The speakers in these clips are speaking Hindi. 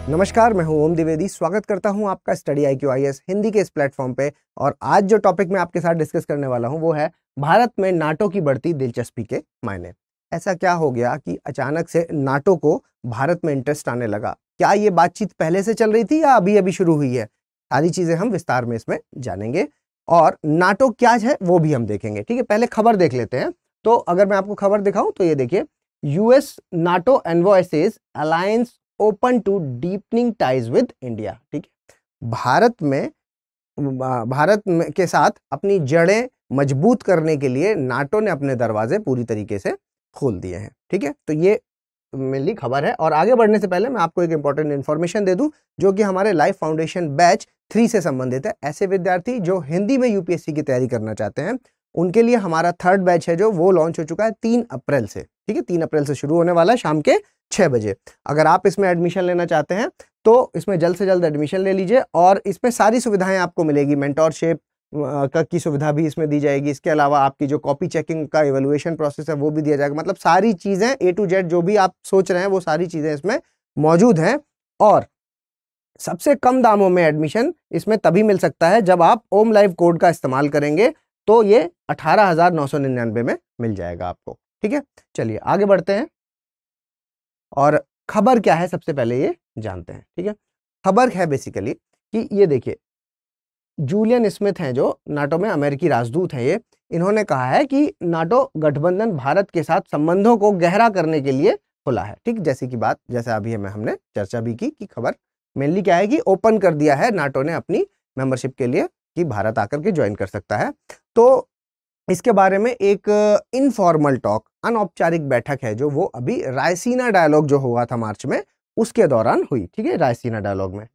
नमस्कार, मैं हूं ओम द्विवेदी। स्वागत करता हूं आपका स्टडी IQ IAS हिंदी के इस प्लेटफॉर्म पे। और आज जो टॉपिक मैं आपके साथ डिस्कस करने वाला हूं वो है भारत में नाटो की बढ़ती दिलचस्पी के मायने। ऐसा क्या हो गया कि अचानक से नाटो को भारत में इंटरेस्ट आने लगा? क्या ये बातचीत पहले से चल रही थी या अभी अभी शुरू हुई है? सारी चीजें हम विस्तार में इसमें जानेंगे और नाटो क्या है वो भी हम देखेंगे। ठीक है, पहले खबर देख लेते हैं। तो अगर मैं आपको खबर दिखाऊं तो ये देखिए, US NATO envoy says alliance open to deepening ties with India. ठीक है, भारत में के साथ अपनी जड़ें मजबूत करने के लिए नाटो ने अपने दरवाजे पूरी तरीके से खोल दिए हैं। ठीक है, तो ये मेनली खबर है। और आगे बढ़ने से पहले मैं आपको एक इंपॉर्टेंट इन्फॉर्मेशन दे दूं जो कि हमारे लाइफ फाउंडेशन बैच 3 से संबंधित है। ऐसे विद्यार्थी जो हिंदी में यूपीएससी की तैयारी करना चाहते हैं उनके लिए हमारा 3rd बैच है जो वो लॉन्च हो चुका है 3 अप्रैल से। ठीक है, 3 अप्रैल से शुरू होने वाला है शाम के 6 बजे। अगर आप इसमें एडमिशन लेना चाहते हैं तो इसमें जल्द से जल्द एडमिशन ले लीजिए और इसमें सारी सुविधाएं आपको मिलेगी। मेंटोरशिप की सुविधा भी इसमें दी जाएगी। इसके अलावा आपकी जो कॉपी चेकिंग का इवैल्यूएशन प्रोसेस है वो भी दिया जाएगा। मतलब सारी चीजें A to Z जो भी आप सोच रहे हैं वो सारी चीजें इसमें मौजूद हैं। और सबसे कम दामों में एडमिशन इसमें तभी मिल सकता है जब आप ओम लाइव कोड का इस्तेमाल करेंगे, तो ये 18,999 में मिल जाएगा आपको। ठीक है, चलिए आगे बढ़ते हैं और खबर क्या है सबसे पहले ये जानते हैं। ठीक है, खबर है बेसिकली कि ये देखिए, जूलियन स्मिथ हैं जो नाटो में अमेरिकी राजदूत हैं, ये इन्होंने कहा है कि नाटो गठबंधन भारत के साथ संबंधों को गहरा करने के लिए खुला है। ठीक, जैसे की बात जैसे अभी हमने चर्चा भी की कि खबर मेनली क्या है कि ओपन कर दिया है नाटो ने अपनी मेंबरशिप के लिए कि भारत आकर के ज्वाइन कर सकता है। तो इसके बारे में एक इनफॉर्मल टॉक, अनौपचारिक बैठक है जो वो अभी रायसीना डायलॉग जो हुआ था मार्च में उसके दौरान हुई। ठीक है, रायसीना डायलॉग में,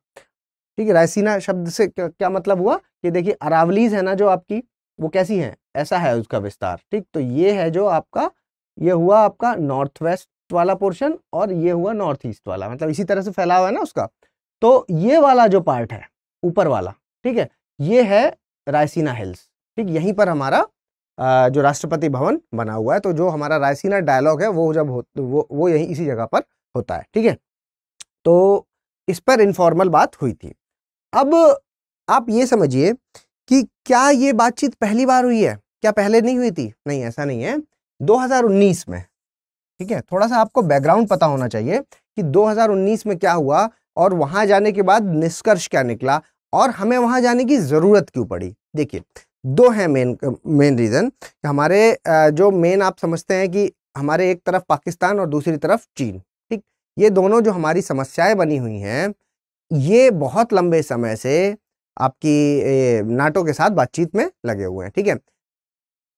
ठीक है, रायसीना शब्द से क्या मतलब हुआ कि देखिए अरावलीज है ना जो आपकी, वो कैसी है, ऐसा है उसका विस्तार। ठीक, तो ये है जो आपका, ये हुआ आपका नॉर्थ वेस्ट वाला पोर्शन और ये हुआ नॉर्थ ईस्ट वाला, मतलब इसी तरह से फैला हुआ है ना उसका। तो ये वाला जो पार्ट है ऊपर वाला, ठीक है, ये है रायसीना हिल्स। ठीक, यहीं पर हमारा जो राष्ट्रपति भवन बना हुआ है। तो जो हमारा रायसीना डायलॉग है वो जब वो यहीं इसी जगह पर होता है। ठीक है, तो इस पर इनफॉर्मल बात हुई थी। अब आप ये समझिए कि क्या ये बातचीत पहली बार हुई है, क्या पहले नहीं हुई थी? नहीं, ऐसा नहीं है, 2019 में। ठीक है, थोड़ा सा आपको बैकग्राउंड पता होना चाहिए कि 2019 में क्या हुआ और वहां जाने के बाद निष्कर्ष क्या निकला और हमें वहां जाने की जरूरत क्यों पड़ी। देखिए, दो हैं मेन रीजन। हमारे जो मेन आप समझते हैं कि हमारे एक तरफ पाकिस्तान और दूसरी तरफ चीन। ठीक, ये दोनों जो हमारी समस्याएं बनी हुई हैं ये बहुत लंबे समय से आपकी नाटो के साथ बातचीत में लगे हुए हैं। ठीक है,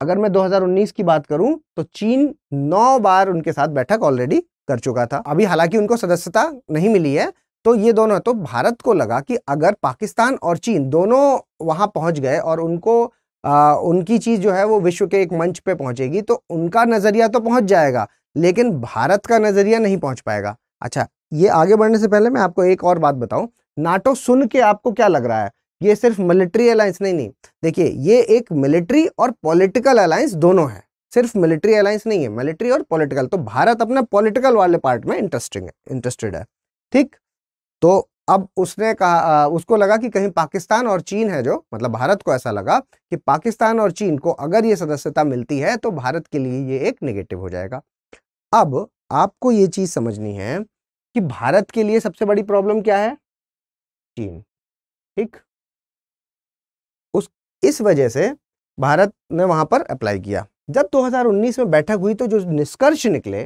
अगर मैं 2019 की बात करूं तो चीन 9 बार उनके साथ बैठक ऑलरेडी कर चुका था। अभी हालांकि उनको सदस्यता नहीं मिली है। तो ये दोनों, तो भारत को लगा कि अगर पाकिस्तान और चीन दोनों वहां पहुंच गए और उनको उनकी चीज जो है वो विश्व के एक मंच पे पहुंचेगी तो उनका नजरिया तो पहुंच जाएगा लेकिन भारत का नजरिया नहीं पहुंच पाएगा। अच्छा, ये आगे बढ़ने से पहले मैं आपको एक और बात बताऊं। नाटो सुन के आपको क्या लग रहा है? ये सिर्फ मिलिट्री अलायंस नहीं, देखिए ये एक मिलिट्री और पॉलिटिकल अलायंस दोनों है। सिर्फ मिलिट्री अलायंस नहीं है, मिलिट्री और पॉलिटिकल। तो भारत अपना पॉलिटिकल वाले पार्ट में इंटरेस्टेड है। ठीक, तो अब उसने कहा, उसको लगा कि कहीं पाकिस्तान और चीन है जो, मतलब भारत को ऐसा लगा कि पाकिस्तान और चीन को अगर ये सदस्यता मिलती है तो भारत के लिए ये एक नेगेटिव हो जाएगा। अब आपको ये चीज समझनी है कि भारत के लिए सबसे बड़ी प्रॉब्लम क्या है? चीन। ठीक, इस वजह से भारत ने वहां पर अप्लाई किया। जब 2019 में बैठक हुई तो जो निष्कर्ष निकले,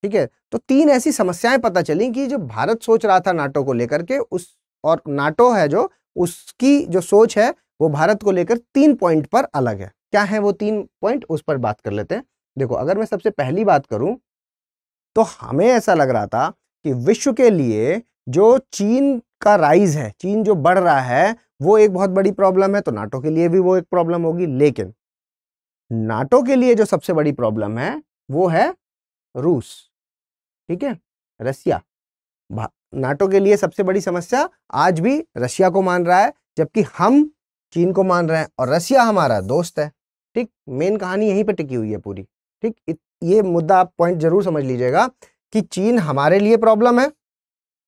ठीक है, तो 3 ऐसी समस्याएं पता चली कि जो भारत सोच रहा था नाटो को लेकर के, उस और नाटो है जो उसकी जो सोच है वो भारत को लेकर 3 पॉइंट पर अलग है। क्या है वो 3 पॉइंट, उस पर बात कर लेते हैं। देखो, अगर मैं सबसे पहली बात करूं तो हमें ऐसा लग रहा था कि विश्व के लिए जो चीन का राइज है, चीन जो बढ़ रहा है, वो एक बहुत बड़ी प्रॉब्लम है। तो नाटो के लिए भी वो एक प्रॉब्लम होगी। लेकिन नाटो के लिए जो सबसे बड़ी प्रॉब्लम है वो है रूस। ठीक है, रसिया। नाटो के लिए सबसे बड़ी समस्या आज भी रशिया को मान रहा है, जबकि हम चीन को मान रहे हैं और रशिया हमारा दोस्त है। ठीक, मेन कहानी यहीं पे टिकी हुई है पूरी। ठीक, ये मुद्दा आप पॉइंट जरूर समझ लीजिएगा कि चीन हमारे लिए प्रॉब्लम है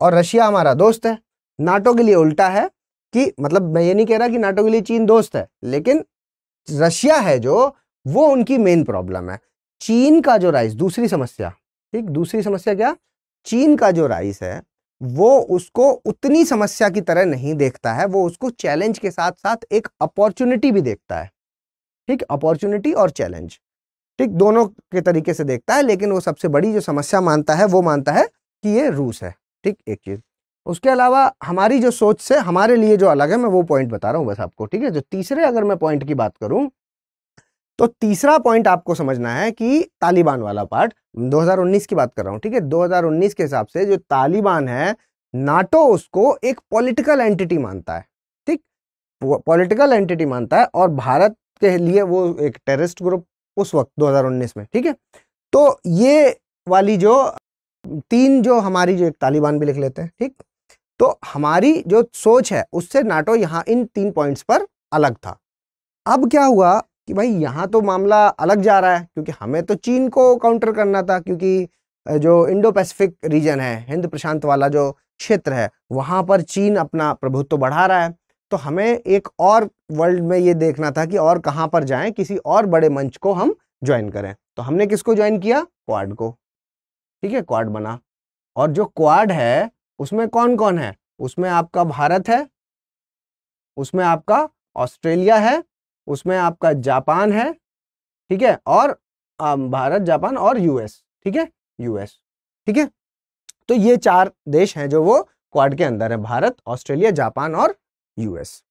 और रशिया हमारा दोस्त है। नाटो के लिए उल्टा है कि मतलब मैं ये नहीं कह रहा कि नाटो के लिए चीन दोस्त है, लेकिन रशिया है जो वो उनकी मेन प्रॉब्लम है। चीन का जो राइस, दूसरी समस्या, ठीक, दूसरी समस्या क्या, चीन का जो राइस है वो उसको उतनी समस्या की तरह नहीं देखता है, वो उसको चैलेंज के साथ साथ एक अपॉर्चुनिटी भी देखता है, ठीक, अपॉर्चुनिटी और चैलेंज, ठीक, दोनों के तरीके से देखता है। लेकिन वो सबसे बड़ी जो समस्या मानता है वो मानता है कि ये रूस है, ठीक, एक चीज। उसके अलावा हमारी जो सोच से हमारे लिए जो अलग है, मैं वो पॉइंट बता रहा हूं बस आपको, ठीक है। जो तीसरे अगर मैं पॉइंट की बात करूं तो तीसरा पॉइंट आपको समझना है कि तालिबान वाला पार्ट, 2019 की बात कर रहा हूं, ठीक है। 2019 के हिसाब से जो तालिबान है, नाटो उसको एक पॉलिटिकल एंटिटी मानता है, ठीक, पॉलिटिकल एंटिटी मानता है, और भारत के लिए वो एक टेररिस्ट ग्रुप उस वक्त 2019 में, ठीक है। तो ये वाली जो तीन जो हमारी जो एक तालिबान भी लिख लेते हैं, ठीक। तो हमारी जो सोच है उससे नाटो यहाँ इन 3 पॉइंट्स पर अलग था। अब क्या हुआ कि भाई यहाँ तो मामला अलग जा रहा है, क्योंकि हमें तो चीन को काउंटर करना था, क्योंकि जो इंडो पैसिफिक रीजन है, हिंद प्रशांत वाला जो क्षेत्र है, वहां पर चीन अपना प्रभुत्व बढ़ा रहा है। तो हमें एक और वर्ल्ड में ये देखना था कि और कहां पर जाएं, किसी और बड़े मंच को हम ज्वाइन करें। तो हमने किसको ज्वाइन किया, क्वाड को, ठीक है, क्वाड बना। और जो क्वाड है उसमें कौन कौन है, उसमें आपका भारत है, उसमें आपका ऑस्ट्रेलिया है, उसमें आपका जापान है, ठीक है, और भारत, जापान और यूएस, ठीक है, यूएस, ठीक है। तो ये 4 देश हैं जो वो क्वाड के अंदर है, भारत, ऑस्ट्रेलिया, जापान और यूएस।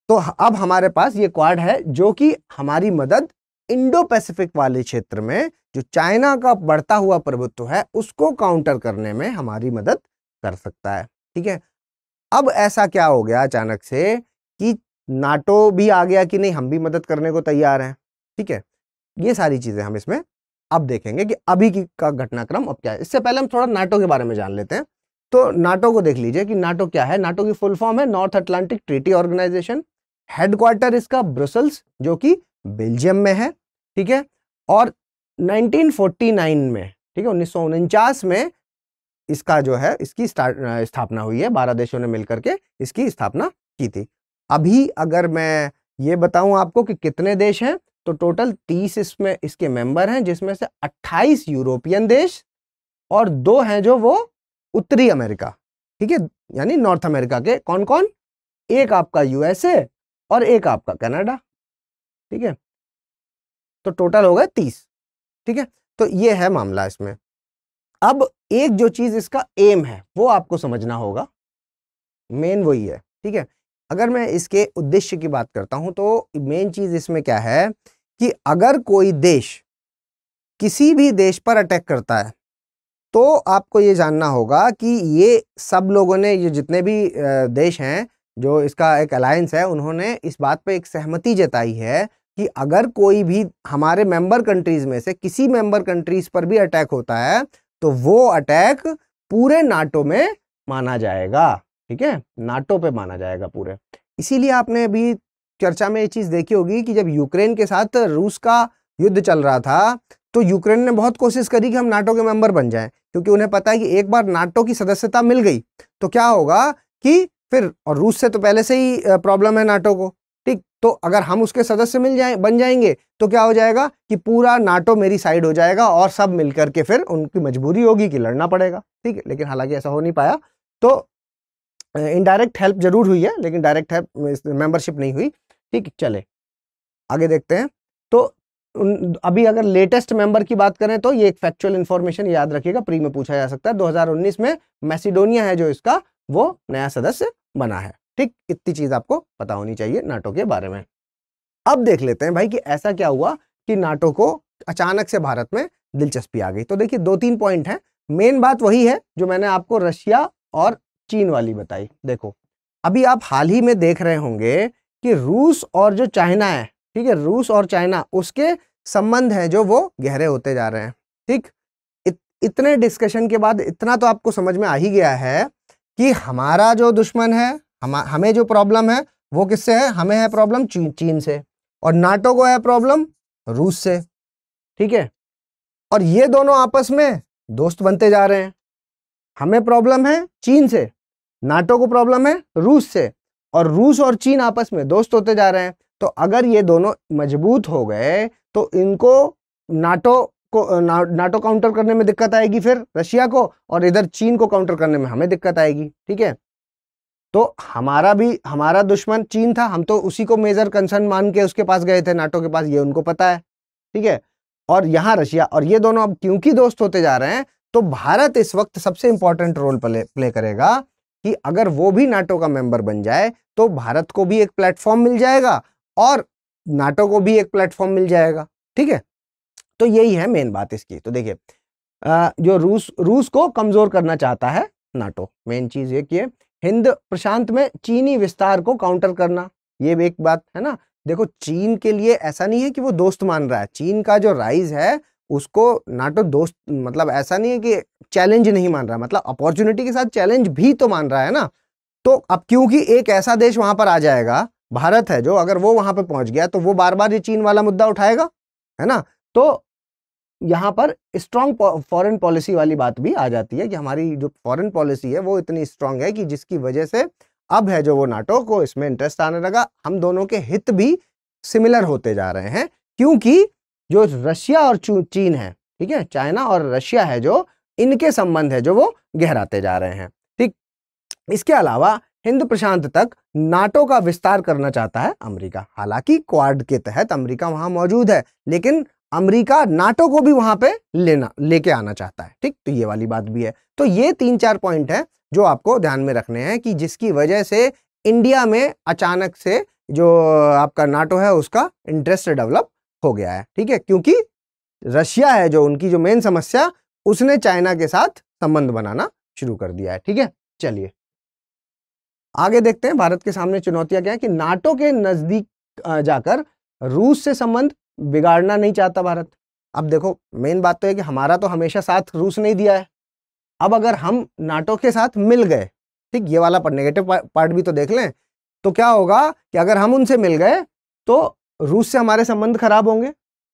तो अब हमारे पास ये क्वाड है जो कि हमारी मदद इंडो पैसिफिक वाले क्षेत्र में जो चाइना का बढ़ता हुआ प्रभुत्व है उसको काउंटर करने में हमारी मदद कर सकता है, ठीक है। अब ऐसा क्या हो गया अचानक से कि नाटो भी आ गया कि नहीं हम भी मदद करने को तैयार हैं, ठीक है। ये सारी चीजें हम इसमें अब देखेंगे कि अभी की का घटनाक्रम अब क्या है। इससे पहले हम थोड़ा नाटो के बारे में जान लेते हैं। तो नाटो को देख लीजिए कि नाटो क्या है। नाटो की फुल फॉर्म है North Atlantic Treaty Organisation. Headquarter इसका ब्रुसेल्स जो कि बेल्जियम में है, ठीक है। और 1949 में, ठीक है, 1949 में इसका जो है इसकी स्थापना हुई है। 12 देशों ने मिलकर के इसकी स्थापना की थी। अभी अगर मैं ये बताऊं आपको कि कितने देश हैं, तो टोटल 30 इसमें इसके मेंबर हैं, जिसमें से 28 यूरोपियन देश और 2 हैं जो वो उत्तरी अमेरिका, ठीक है, यानी नॉर्थ अमेरिका के। कौन कौन, एक आपका यूएसए और एक आपका कनाडा, ठीक है। तो टोटल हो गए 30, ठीक है। तो ये है मामला इसमें। अब एक जो चीज इसका एम है वो आपको समझना होगा, मेन वही है, ठीक है। अगर मैं इसके उद्देश्य की बात करता हूं तो मेन चीज इसमें क्या है कि अगर कोई देश किसी भी देश पर अटैक करता है तो आपको ये जानना होगा कि ये सब लोगों ने, ये जितने भी देश हैं जो इसका एक अलायंस है, उन्होंने इस बात पे एक सहमति जताई है कि अगर कोई भी हमारे मेंबर कंट्रीज में से किसी मेंबर कंट्रीज पर भी अटैक होता है तो वो अटैक पूरे नाटो में माना जाएगा, ठीक है, नाटो पे माना जाएगा पूरे। इसीलिए आपने अभी चर्चा में ये चीज देखी होगी कि जब यूक्रेन के साथ रूस का युद्ध चल रहा था तो यूक्रेन ने बहुत कोशिश करी कि हम नाटो के मेंबर बन जाएं, क्योंकि उन्हें पता है कि एक बार नाटो की सदस्यता मिल गई तो क्या होगा कि फिर, और रूस से तो पहले से ही प्रॉब्लम है नाटो को, ठीक, तो अगर हम उसके सदस्य बन जाएंगे तो क्या हो जाएगा कि पूरा नाटो मेरी साइड हो जाएगा और सब मिलकर के फिर उनकी मजबूरी होगी कि लड़ना पड़ेगा, ठीक है। लेकिन हालांकि ऐसा हो नहीं पाया, तो इनडायरेक्ट हेल्प जरूर हुई है लेकिन डायरेक्ट हेल्प मेंबरशिप नहीं हुई, ठीक। चले आगे देखते हैं। तो अभी अगर लेटेस्ट मेंबर की बात करें तो ये एक फैक्चुअल इंफॉर्मेशन याद रखिएगा, प्री में पूछा जा सकता है। 2019 में मैसिडोनिया है जो इसका वो नया सदस्य बना है, ठीक। इतनी चीज आपको पता होनी चाहिए नाटो के बारे में। अब देख लेते हैं भाई कि ऐसा क्या हुआ कि नाटो को अचानक से भारत में दिलचस्पी आ गई। तो देखिए 2-3 पॉइंट है। मेन बात वही है जो मैंने आपको रशिया और चीन वाली बताई। देखो अभी आप हाल ही में देख रहे होंगे कि रूस और जो चाइना है, ठीक है, रूस और चाइना उसके संबंध है जो वो गहरे होते जा रहे हैं, ठीक। इतने डिस्कशन के बाद इतना तो आपको समझ में आ ही गया है कि हमारा जो दुश्मन है, हमें जो प्रॉब्लम है वो किससे है, हमें है प्रॉब्लम चीन से, और नाटो को है प्रॉब्लम रूस से, ठीक है। और ये दोनों आपस में दोस्त बनते जा रहे हैं, हमें प्रॉब्लम है चीन से, नाटो को प्रॉब्लम है रूस से, और रूस और चीन आपस में दोस्त होते जा रहे हैं। तो अगर ये दोनों मजबूत हो गए तो इनको नाटो काउंटर करने में दिक्कत आएगी फिर रशिया को, और इधर चीन को काउंटर करने में हमें दिक्कत आएगी। ठीक है, तो हमारा दुश्मन चीन था, हम तो उसी को मेजर कंसर्न मान के उसके पास गए थे, नाटो के पास, ये उनको पता है। ठीक है, और यहाँ रशिया, और ये दोनों अब क्योंकि दोस्त होते जा रहे हैं तो भारत इस वक्त सबसे इंपॉर्टेंट रोल प्ले करेगा कि अगर वो भी नाटो का मेंबर बन जाए तो भारत को भी एक प्लेटफॉर्म मिल जाएगा और नाटो को भी एक प्लेटफॉर्म मिल जाएगा। ठीक है, तो यही है मेन बात इसकी। तो देखिए जो रूस को कमजोर करना चाहता है नाटो, मेन चीज ये कि हिंद प्रशांत में चीनी विस्तार को काउंटर करना, ये एक बात है ना। देखो चीन के लिए ऐसा नहीं है कि वो दोस्त मान रहा है, चीन का जो राइज है उसको नाटो दोस्त, मतलब ऐसा नहीं है कि चैलेंज नहीं मान रहा, मतलब अपॉर्चुनिटी के साथ चैलेंज भी तो मान रहा है ना। तो अब क्योंकि एक ऐसा देश वहां पर आ जाएगा, भारत है, जो अगर वो वहां पर पहुंच गया तो वो बार बार ये चीन वाला मुद्दा उठाएगा, है ना। तो यहाँ पर स्ट्रॉन्ग फॉरेन पॉलिसी वाली बात भी आ जाती है कि हमारी जो फॉरेन पॉलिसी है वो इतनी स्ट्रांग है कि जिसकी वजह से अब है जो वो नाटो को इसमें इंटरेस्ट आने लगा। हम दोनों के हित भी सिमिलर होते जा रहे हैं क्योंकि जो रशिया और चीन है, ठीक है, चाइना और रशिया है, जो इनके संबंध है जो वो गहराते जा रहे हैं। ठीक, इसके अलावा हिंद प्रशांत तक नाटो का विस्तार करना चाहता है अमेरिका। हालांकि क्वाड के तहत अमेरिका वहां मौजूद है, लेकिन अमेरिका नाटो को भी वहां पे लेके आना चाहता है। ठीक, तो ये वाली बात भी है। तो ये 3-4 पॉइंट है जो आपको ध्यान में रखने हैं कि जिसकी वजह से इंडिया में अचानक से जो आपका नाटो है उसका इंटरेस्ट डेवलप हो गया है। ठीक है, क्योंकि रशिया है जो उनकी जो मेन समस्या, उसने चाइना के साथ संबंध बनाना शुरू कर दिया है। ठीक है, चलिए आगे देखते हैं भारत के सामने चुनौतियां क्या है कि नाटो के नजदीक जाकर रूस से संबंध बिगाड़ना नहीं चाहता भारत। अब देखो मेन बात तो है कि हमारा तो हमेशा साथ रूस ने दिया है। अब अगर हम नाटो के साथ मिल गए, ठीक, ये वाला पर नेगेटिव पार्ट भी तो देख लें, तो क्या होगा कि अगर हम उनसे मिल गए तो रूस से हमारे संबंध खराब होंगे,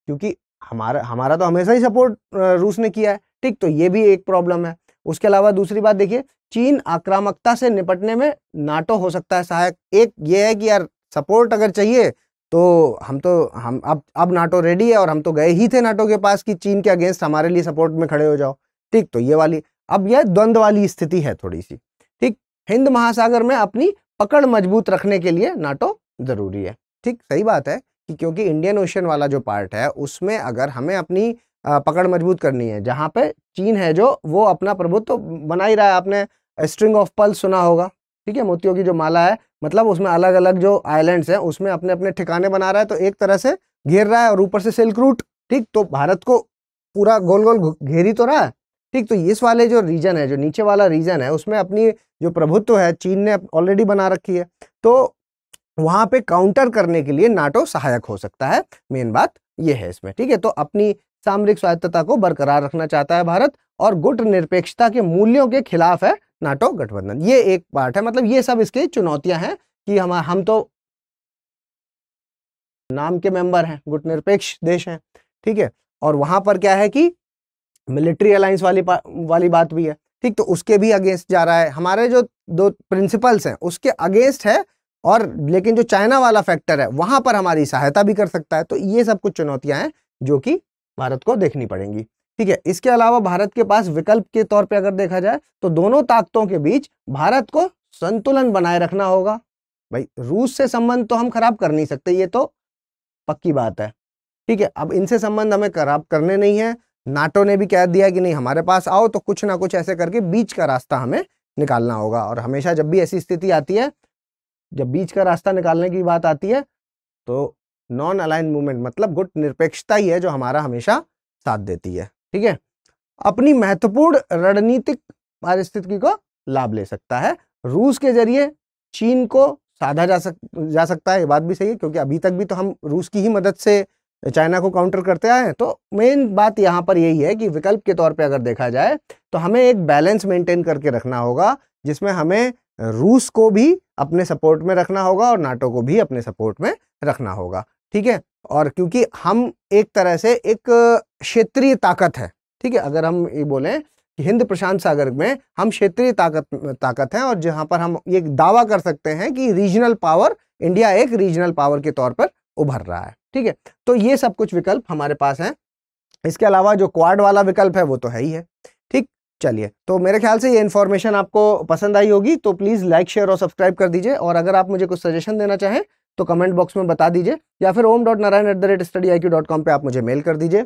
क्योंकि हमारा तो हमेशा ही सपोर्ट रूस ने किया है। ठीक, तो ये भी एक प्रॉब्लम है। उसके अलावा दूसरी बात देखिए, चीन आक्रामकता से निपटने में नाटो हो सकता है सहायक। एक ये है कि यार सपोर्ट अगर चाहिए तो हम अब नाटो रेडी है, और हम तो गए ही थे नाटो के पास कि चीन के अगेंस्ट हमारे लिए सपोर्ट में खड़े हो जाओ। ठीक, तो ये वाली अब यह द्वंद्व वाली स्थिति है थोड़ी सी। ठीक, हिंद महासागर में अपनी पकड़ मजबूत रखने के लिए नाटो जरूरी है। ठीक, सही बात है कि क्योंकि इंडियन ओशन वाला जो पार्ट है उसमें अगर हमें अपनी पकड़ मजबूत करनी है, जहां पे चीन है जो वो अपना प्रभुत्व तो बना ही रहा है। आपने स्ट्रिंग ऑफ पर्ल सुना होगा, ठीक है, मोतियों की जो माला है, मतलब उसमें अलग अलग जो आइलैंड्स हैं उसमें अपने अपने ठिकाने बना रहा है, तो एक तरह से घेर रहा है, और ऊपर से सिल्क रूट। ठीक, तो भारत को पूरा गोल गोल घेरी तो रहा है। ठीक, तो इस वाले जो रीजन है, जो नीचे वाला रीजन है, उसमें अपनी जो प्रभुत्व है चीन ने ऑलरेडी बना रखी है, तो वहां पे काउंटर करने के लिए नाटो सहायक हो सकता है। मेन बात ये है इसमें। ठीक है, तो अपनी सामरिक स्वायत्तता को बरकरार रखना चाहता है भारत, और गुट निरपेक्षता के मूल्यों के खिलाफ है नाटो गठबंधन। ये एक पार्ट है, मतलब ये सब इसकी चुनौतियां हैं कि हम तो नाम के मेंबर हैं, गुट निरपेक्ष देश हैं। ठीक है, और वहां पर क्या है कि मिलिट्री अलायंस वाली बात भी है। ठीक, तो उसके भी अगेंस्ट जा रहा है। हमारे जो 2 प्रिंसिपल्स हैं उसके अगेंस्ट है, और लेकिन जो चाइना वाला फैक्टर है वहां पर हमारी सहायता भी कर सकता है। तो ये सब कुछ चुनौतियां हैं जो कि भारत को देखनी पड़ेंगी। ठीक है, इसके अलावा भारत के पास विकल्प के तौर पे अगर देखा जाए तो दोनों ताकतों के बीच भारत को संतुलन बनाए रखना होगा। भाई रूस से संबंध तो हम खराब कर नहीं सकते, ये तो पक्की बात है। ठीक है, अब इनसे संबंध हमें खराब करने नहीं है। नाटो ने भी कह दिया कि नहीं, हमारे पास आओ, तो कुछ ना कुछ ऐसे करके बीच का रास्ता हमें निकालना होगा। और हमेशा जब भी ऐसी स्थिति आती है, जब बीच का रास्ता निकालने की बात आती है, तो नॉन अलाइन मूवमेंट मतलब गुट निरपेक्षता ही है जो हमारा हमेशा साथ देती है। ठीक है, अपनी महत्वपूर्ण रणनीतिक पारिस्थितिकी को लाभ ले सकता है। रूस के जरिए चीन को साधा जा सकता है, ये बात भी सही है, क्योंकि अभी तक भी तो हम रूस की ही मदद से चाइना को काउंटर करते आए हैं। तो मेन बात यहाँ पर यही है कि विकल्प के तौर पे अगर देखा जाए तो हमें एक बैलेंस मेंटेन करके रखना होगा, जिसमें हमें रूस को भी अपने सपोर्ट में रखना होगा और नाटो को भी अपने सपोर्ट में रखना होगा। ठीक है, और क्योंकि हम एक तरह से एक क्षेत्रीय ताकत है, ठीक है, अगर हम ये बोलें कि हिंद प्रशांत सागर में हम क्षेत्रीय ताकत हैं और जहां पर हम ये दावा कर सकते हैं कि रीजनल पावर, इंडिया एक रीजनल पावर के तौर पर उभर रहा है। ठीक है, तो ये सब कुछ विकल्प हमारे पास हैं। इसके अलावा जो क्वाड वाला विकल्प है वो तो है ही है। ठीक, चलिए, तो मेरे ख्याल से ये इन्फॉर्मेशन आपको पसंद आई होगी, तो प्लीज लाइक, शेयर और सब्सक्राइब कर दीजिए। और अगर आप मुझे कुछ सजेशन देना चाहें तो कमेंट बॉक्स में बता दीजिए, या फिर om.narayan@studiiq.com पे आप मुझे मेल कर दीजिए।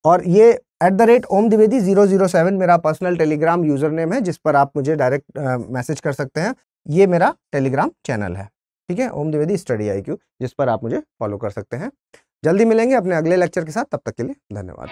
और ये @omdivedi007 मेरा पर्सनल टेलीग्राम यूजर नेम है, जिस पर आप मुझे डायरेक्ट मैसेज कर सकते हैं। ये मेरा टेलीग्राम चैनल है, ठीक है, ओम द्विवेदी स्टडी IQ, जिस पर आप मुझे फॉलो कर सकते हैं। जल्दी मिलेंगे अपने अगले लेक्चर के साथ, तब तक के लिए धन्यवाद।